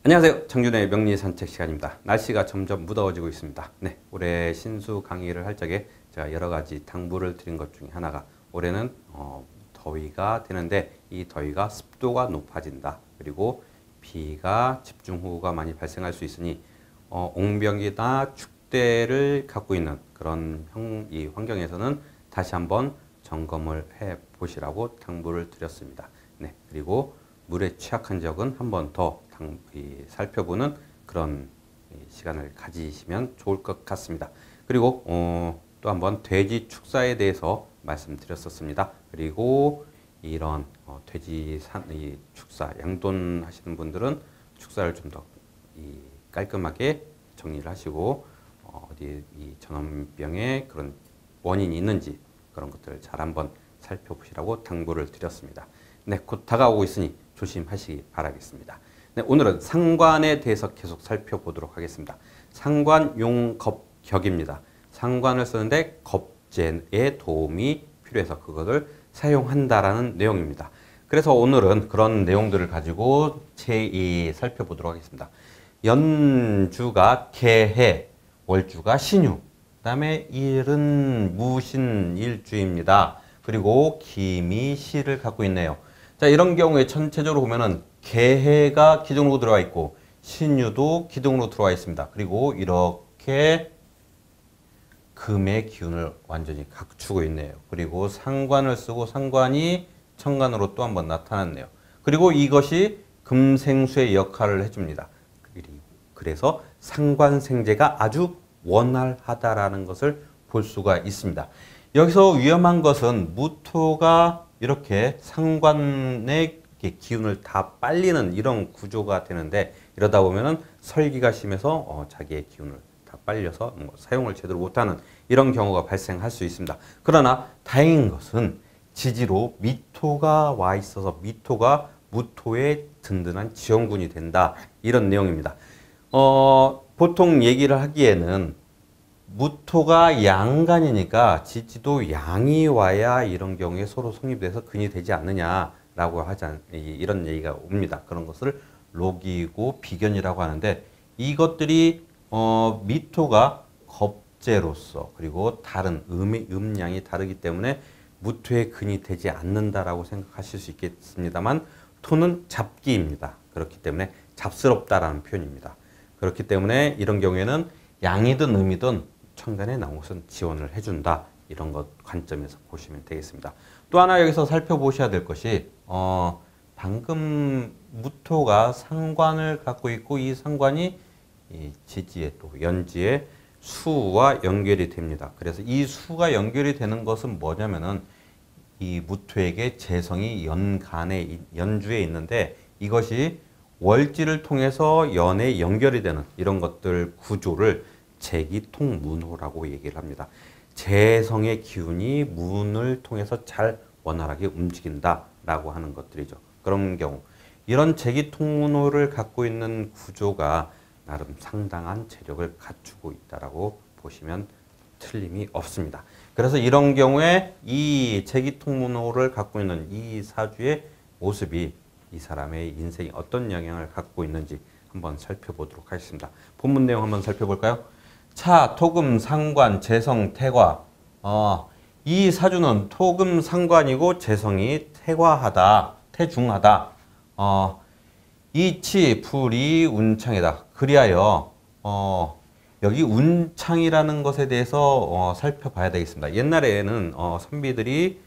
안녕하세요. 정준의 명리 산책 시간입니다. 날씨가 점점 무더워지고 있습니다. 네, 올해 신수 강의를 할 적에 제가 여러 가지 당부를 드린 것 중에 하나가 올해는 더위가 되는데 이 더위가 습도가 높아진다. 그리고 비가 집중호우가 많이 발생할 수 있으니 옹벽이나 축대를 갖고 있는 그런 이 환경에서는 다시 한번 점검을 해 보시라고 당부를 드렸습니다. 네, 그리고 물에 취약한 적은 한 번 더 살펴보는 그런 시간을 가지시면 좋을 것 같습니다. 그리고 또 한번 돼지 축사에 대해서 말씀드렸었습니다. 그리고 이런 돼지 축사 양돈 하시는 분들은 축사를 좀 더 깔끔하게 정리를 하시고 어디 이 전염병에 그런 원인이 있는지 그런 것들을 잘 한번 살펴보시라고 당부를 드렸습니다. 네, 곧 다가오고 있으니 조심하시기 바라겠습니다. 네, 오늘은 상관에 대해서 계속 살펴보도록 하겠습니다. 상관 용겁격입니다. 상관을 쓰는데 겁제의 도움이 필요해서 그것을 사용한다라는 내용입니다. 그래서 오늘은 그런 내용들을 가지고 살펴보도록 하겠습니다. 연주가 개해, 월주가 신유, 그 다음에 일은 무신일주입니다. 그리고 김이 시를 갖고 있네요. 자, 이런 경우에 전체적으로 보면은 개해가 기둥으로 들어와 있고 신유도 기둥으로 들어와 있습니다. 그리고 이렇게 금의 기운을 완전히 갖추고 있네요. 그리고 상관을 쓰고 상관이 천간으로 또 한번 나타났네요. 그리고 이것이 금생수의 역할을 해줍니다. 그래서 상관생재가 아주 원활하다라는 것을 볼 수가 있습니다. 여기서 위험한 것은 무토가 이렇게 상관의 기운을 다 빨리는 이런 구조가 되는데 이러다 보면은 설기가 심해서 자기의 기운을 다 빨려서 사용을 제대로 못하는 이런 경우가 발생할 수 있습니다. 그러나 다행인 것은 지지로 미토가 와 있어서 미토가 무토의 든든한 지원군이 된다. 이런 내용입니다. 보통 얘기를 하기에는 무토가 양간이니까 지지도 양이 와야 이런 경우에 서로 성립돼서 근이 되지 않느냐라고 이런 얘기가 옵니다. 그런 것을 록이고 비견이라고 하는데 이것들이 미토가 겁재로서 그리고 다른 음양이 다르기 때문에 무토의 근이 되지 않는다라고 생각하실 수 있겠습니다만 토는 잡기입니다. 그렇기 때문에 잡스럽다라는 표현입니다. 그렇기 때문에 이런 경우에는 양이든 음이든 천간에 나온 것은 지원을 해준다. 이런 것 관점에서 보시면 되겠습니다. 또 하나 여기서 살펴보셔야 될 것이 방금 무토가 상관을 갖고 있고 이 상관이 이 지지에 또 연지에 수와 연결이 됩니다. 그래서 이 수가 연결이 되는 것은 뭐냐면은 이 무토에게 재성이 연주에 있는데 이것이 월지를 통해서 연에 연결이 되는 이런 것들 구조를 재기통문호라고 얘기를 합니다. 재성의 기운이 문을 통해서 잘 원활하게 움직인다라고 하는 것들이죠. 그런 경우 이런 재기통문호를 갖고 있는 구조가 나름 상당한 재력을 갖추고 있다라고 보시면 틀림이 없습니다. 그래서 이런 경우에 이 재기통문호를 갖고 있는 이 사주의 모습이 이 사람의 인생이 어떤 영향을 갖고 있는지 한번 살펴보도록 하겠습니다. 본문 내용 한번 살펴볼까요? 차, 토금, 상관, 재성, 태과. 이 사주는 토금, 상관이고 재성이 태과하다, 태중하다. 이치, 불이, 운창이다. 그리하여 여기 운창이라는 것에 대해서 살펴봐야 되겠습니다. 옛날에는 선비들이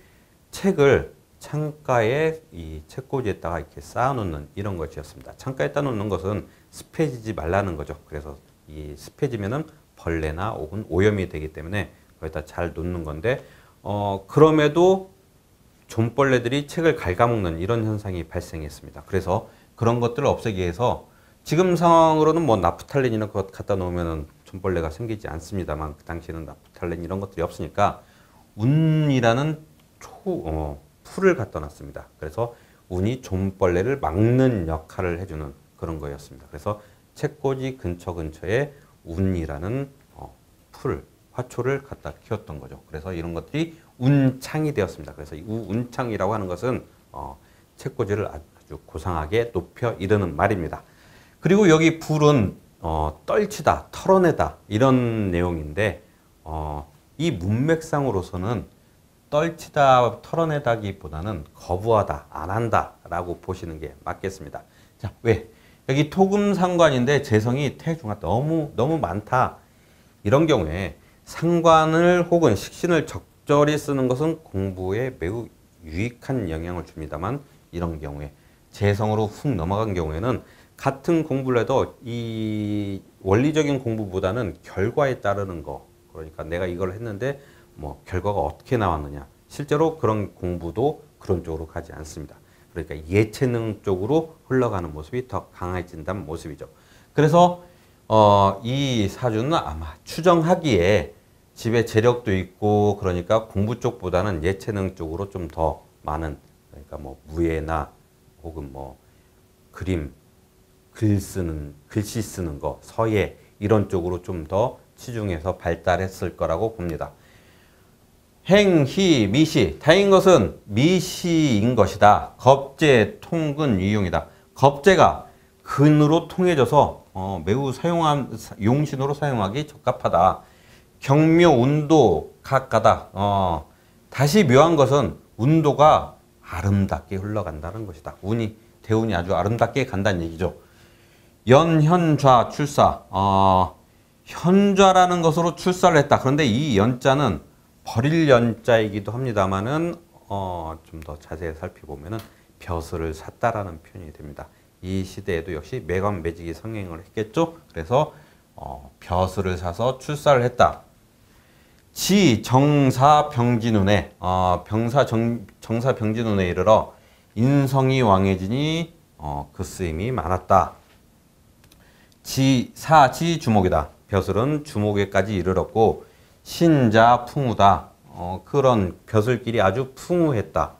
책을 창가에 이 책꽂이에다가 이렇게 쌓아놓는 이런 것이었습니다. 창가에다 놓는 것은 습해지지 말라는 거죠. 그래서 이 습해지면은 벌레나 혹은 오염이 되기 때문에 거기다 잘 놓는 건데 그럼에도 좀벌레들이 책을 갉아먹는 이런 현상이 발생했습니다. 그래서 그런 것들을 없애기 위해서 지금 상황으로는 뭐 나프탈렌 이런 것 갖다 놓으면은 좀벌레가 생기지 않습니다만 그 당시에는 나프탈렌 이런 것들이 없으니까 운이라는 풀을 갖다 놨습니다. 그래서 운이 좀벌레를 막는 역할을 해주는 그런 거였습니다. 그래서 책꽂이 근처에 운이라는 화초를 갖다 키웠던 거죠. 그래서 이런 것들이 운창이 되었습니다. 그래서 이 운창이라고 하는 것은 책꽂이를 아주 고상하게 높여 이르는 말입니다. 그리고 여기 불은 떨치다, 털어내다 이런 내용인데 이 문맥상으로서는 떨치다, 털어내다기보다는 거부하다, 안 한다라고 보시는 게 맞겠습니다. 자, 왜? 여기 토금상관인데 재성이 태중하 너무 많다. 이런 경우에 상관을 혹은 식신을 적절히 쓰는 것은 공부에 매우 유익한 영향을 줍니다만 이런 경우에 재성으로 훅 넘어간 경우에는 같은 공부를 해도 이 원리적인 공부보다는 결과에 따르는 거, 그러니까 내가 이걸 했는데 뭐 결과가 어떻게 나왔느냐, 실제로 그런 공부도 그런 쪽으로 가지 않습니다. 그러니까 예체능 쪽으로 흘러가는 모습이 더 강해진다는 모습이죠. 그래서 이 사주는 아마 추정하기에 집에 재력도 있고 그러니까 공부 쪽보다는 예체능 쪽으로 좀 더 많은, 그러니까 뭐 무예나 혹은 뭐 그림, 글씨 쓰는 거, 서예 이런 쪽으로 좀 더 치중해서 발달했을 거라고 봅니다. 행, 희, 미시. 다행인 것은 미시인 것이다. 겁재, 통근, 유용이다. 겁재가 근으로 통해져서 매우 용신으로 사용하기 적합하다. 경묘, 운도, 각가다. 다시 묘한 것은 운도가 아름답게 흘러간다는 것이다. 대운이 아주 아름답게 간다는 얘기죠. 연, 현좌, 출사. 현좌라는 것으로 출사를 했다. 그런데 이 연자는 버릴 연자이기도 합니다만은 좀 더 자세히 살펴보면은 벼슬을 샀다라는 표현이 됩니다. 이 시대에도 역시 매관매직이 성행을 했겠죠. 그래서 벼슬을 사서 출사를 했다. 지 정사병진운에 정사병진운에 이르러 인성이 왕해지니 그 쓰임이 많았다. 사지 주목이다. 벼슬은 주목에까지 이르렀고 신자 풍우다. 그런 벼슬길이 아주 풍우했다.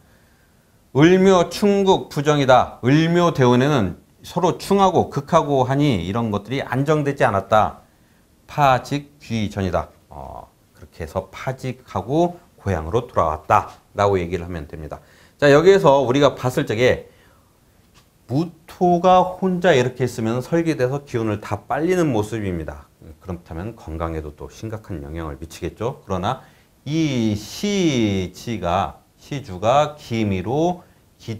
을묘 충극 부정이다. 을묘 대운에는 서로 충하고 극하고 하니 이런 것들이 안정되지 않았다. 파직 귀전이다. 그렇게 해서 파직하고 고향으로 돌아왔다 라고 얘기를 하면 됩니다. 자, 여기에서 우리가 봤을 적에 무토가 혼자 이렇게 있으면 설계돼서 기운을 다 빨리는 모습입니다. 그렇다면 건강에도 또 심각한 영향을 미치겠죠. 그러나 이 시주가 기미로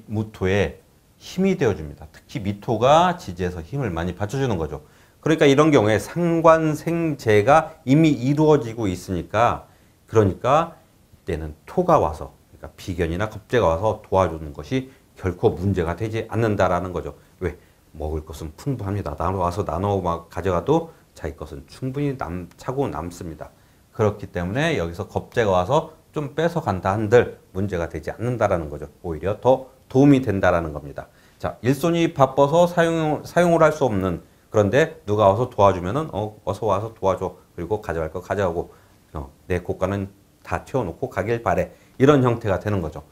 무토에 힘이 되어줍니다. 특히 미토가 지지에서 힘을 많이 받쳐주는 거죠. 그러니까 이런 경우에 상관생재가 이미 이루어지고 있으니까, 그러니까 이때는 토가 와서, 그러니까 비견이나 겁재가 와서 도와주는 것이 결코 문제가 되지 않는다라는 거죠. 왜? 먹을 것은 풍부합니다. 나눠와서 나눠 가져가도 자기 것은 충분히 차고 남습니다. 그렇기 때문에 여기서 겁재가 와서 좀 뺏어간다 한들 문제가 되지 않는다라는 거죠. 오히려 더 도움이 된다라는 겁니다. 자, 일손이 바빠서 사용을 할 수 없는, 그런데 누가 와서 도와주면은 어서 와서 도와줘. 그리고 가져갈 거 가져가고 내 고가는 다 채워놓고 가길 바래. 이런 형태가 되는 거죠.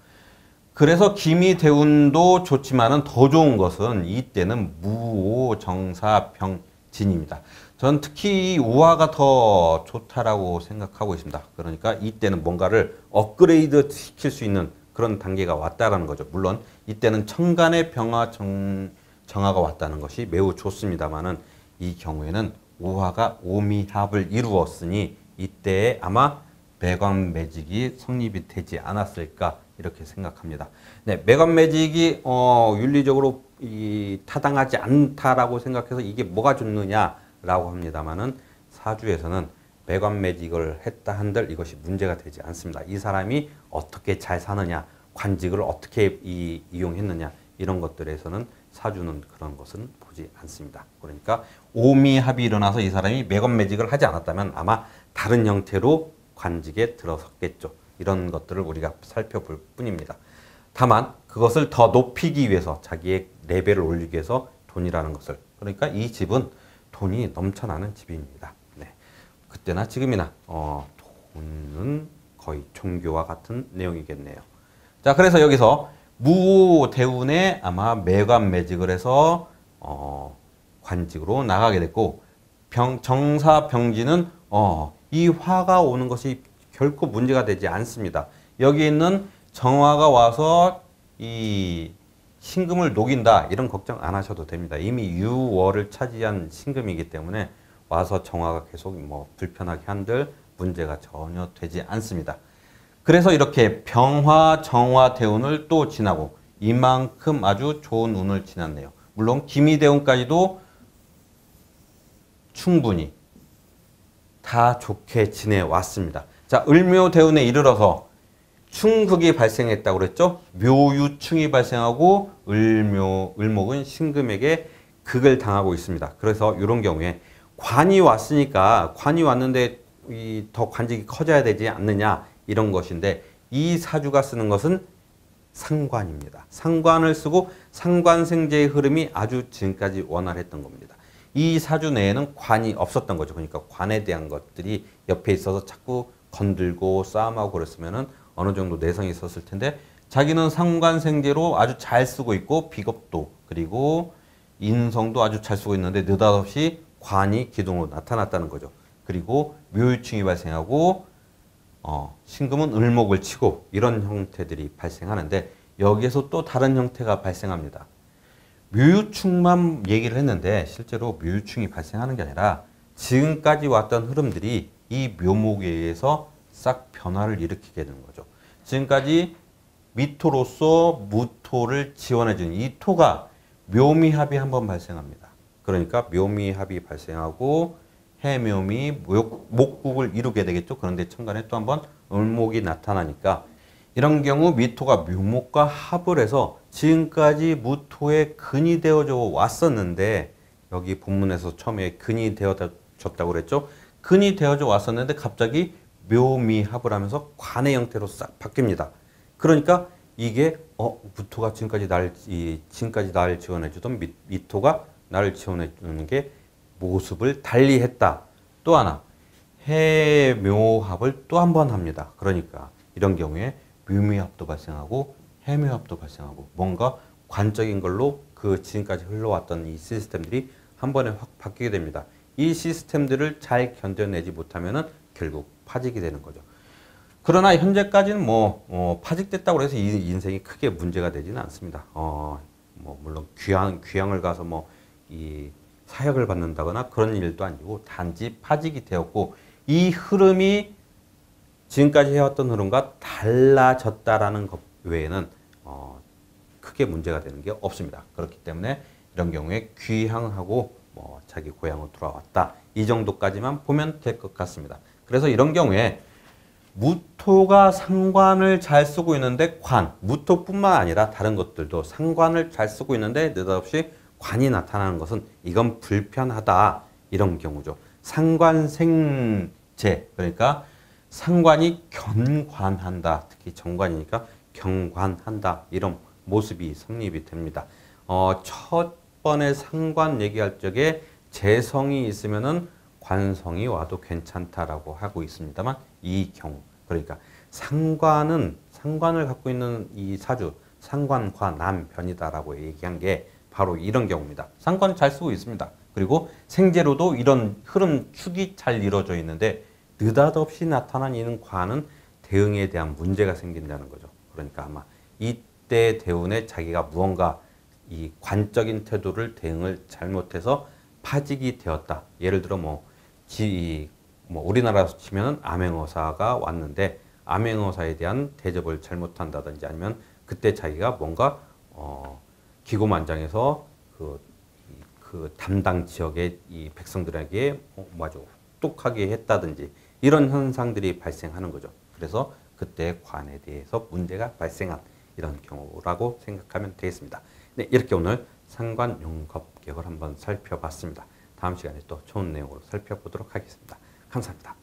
그래서 기미대운도 좋지만은 더 좋은 것은 이때는 무오 정사병진입니다. 전 특히 이 우화가 더 좋다라고 생각하고 있습니다. 그러니까 이때는 뭔가를 업그레이드 시킬 수 있는 그런 단계가 왔다라는 거죠. 물론 이때는 천간의 병화 정화가 왔다는 것이 매우 좋습니다만은 이 경우에는 우화가 오미합을 이루었으니 이때에 아마 매관매직이 성립이 되지 않았을까 이렇게 생각합니다. 네, 매관매직이 윤리적으로 타당하지 않다라고 생각해서 이게 뭐가 좋느냐라고 합니다만은 사주에서는 매관매직을 했다 한들 이것이 문제가 되지 않습니다. 이 사람이 어떻게 잘 사느냐, 관직을 어떻게 이용했느냐 이런 것들에서는 사주는 그런 것은 보지 않습니다. 그러니까 오미합이 일어나서 이 사람이 매관매직을 하지 않았다면 아마 다른 형태로 관직에 들어섰겠죠. 이런 것들을 우리가 살펴볼 뿐입니다. 다만 그것을 더 높이기 위해서 자기의 레벨을 올리기 위해서 돈이라는 것을, 그러니까 이 집은 돈이 넘쳐나는 집입니다. 네. 그때나 지금이나 돈은 거의 종교와 같은 내용이겠네요. 자, 그래서 여기서 무대운에 아마 매관매직을 해서 관직으로 나가게 됐고, 정사병진은 이 화가 오는 것이 결코 문제가 되지 않습니다. 여기 있는 정화가 와서 이 신금을 녹인다 이런 걱정 안 하셔도 됩니다. 이미 유월을 차지한 신금이기 때문에 와서 정화가 계속 뭐 불편하게 한들 문제가 전혀 되지 않습니다. 그래서 이렇게 병화, 정화 대운을 또 지나고 이만큼 아주 좋은 운을 지났네요. 물론 기미대운까지도 충분히 다 좋게 지내왔습니다. 자, 을묘대운에 이르러서 충극이 발생했다고 그랬죠? 묘유충이 발생하고 을목은 신금에게 극을 당하고 있습니다. 그래서 이런 경우에 관이 왔으니까 관이 왔는데 더 관직이 커져야 되지 않느냐 이런 것인데 이 사주가 쓰는 것은 상관입니다. 상관을 쓰고 상관생재의 흐름이 아주 지금까지 원활했던 겁니다. 이 사주 내에는 관이 없었던 거죠. 그러니까 관에 대한 것들이 옆에 있어서 자꾸 건들고 싸움하고 그랬으면은 어느 정도 내성이 있었을 텐데 자기는 상관생재로 아주 잘 쓰고 있고 비겁도 그리고 인성도 아주 잘 쓰고 있는데 느닷없이 관이 기둥으로 나타났다는 거죠. 그리고 묘유충이 발생하고 신금은 을목을 치고 이런 형태들이 발생하는데 여기에서 또 다른 형태가 발생합니다. 묘유충만 얘기를 했는데 실제로 묘유충이 발생하는 게 아니라 지금까지 왔던 흐름들이 이 묘목에 의해서 싹 변화를 일으키게 되는 거죠. 지금까지 미토로서 무토를 지원해주는 이 토가 묘미합이 한번 발생합니다. 그러니까 묘미합이 발생하고 해묘미 목국을 이루게 되겠죠. 그런데 천간에 또 한번 을목이 나타나니까 이런 경우 미토가 묘목과 합을 해서 지금까지 무토의 근이 되어져 왔었는데 여기 본문에서 처음에 근이 되어졌다고 그랬죠. 근이 되어져 왔었는데 갑자기 묘미합을 하면서 관의 형태로 싹 바뀝니다. 그러니까 이게 무토가 지금까지 나를 지원해주던 미토가 나를 지원해주는 게 모습을 달리했다. 또 하나 해묘합을 또 한 번 합니다. 그러니까 이런 경우에 묘미합도 발생하고 해묘합도 발생하고 뭔가 관적인 걸로 그 지금까지 흘러왔던 이 시스템들이 한 번에 확 바뀌게 됩니다. 이 시스템들을 잘 견뎌내지 못하면은 결국 파직이 되는 거죠. 그러나 현재까지는 파직됐다고 해서 이 인생이 크게 문제가 되지는 않습니다. 물론 귀향을 가서 이 사역을 받는다거나 그런 일도 아니고 단지 파직이 되었고 이 흐름이 지금까지 해왔던 흐름과 달라졌다라는 것 외에는 크게 문제가 되는 게 없습니다. 그렇기 때문에 이런 경우에 귀향하고 자기 고향으로 돌아왔다. 이 정도까지만 보면 될 것 같습니다. 그래서 이런 경우에 무토가 상관을 잘 쓰고 있는데 무토뿐만 아니라 다른 것들도 상관을 잘 쓰고 있는데 느닷없이 관이 나타나는 것은 이건 불편하다. 이런 경우죠. 상관생재 그러니까 상관이 견관한다. 특히 정관이니까 경관한다. 이런 모습이 성립이 됩니다. 첫 번에 상관 얘기할 적에 재성이 있으면은 관성이 와도 괜찮다라고 하고 있습니다만 이 경우 그러니까 상관을 갖고 있는 이 사주 상관과 남편이다라고 얘기한 게 바로 이런 경우입니다. 상관을 잘 쓰고 있습니다. 그리고 생재로도 이런 흐름 축이 잘 이루어져 있는데 느닷없이 나타나는 관은 대응에 대한 문제가 생긴다는 거죠. 그러니까 아마 이때 대운에 자기가 무언가 이 관적인 태도를 대응을 잘못해서 파직이 되었다. 예를 들어 우리나라에서 치면 암행어사가 왔는데 암행어사에 대한 대접을 잘못한다든지 아니면 그때 자기가 뭔가 기고만장해서 그 담당 지역의 이 백성들에게 똑하게 했다든지 이런 현상들이 발생하는 거죠. 그래서 그때 관에 대해서 문제가 발생한 이런 경우라고 생각하면 되겠습니다. 네, 이렇게 오늘 상관용겁격을 한번 살펴봤습니다. 다음 시간에 또 좋은 내용으로 살펴보도록 하겠습니다. 감사합니다.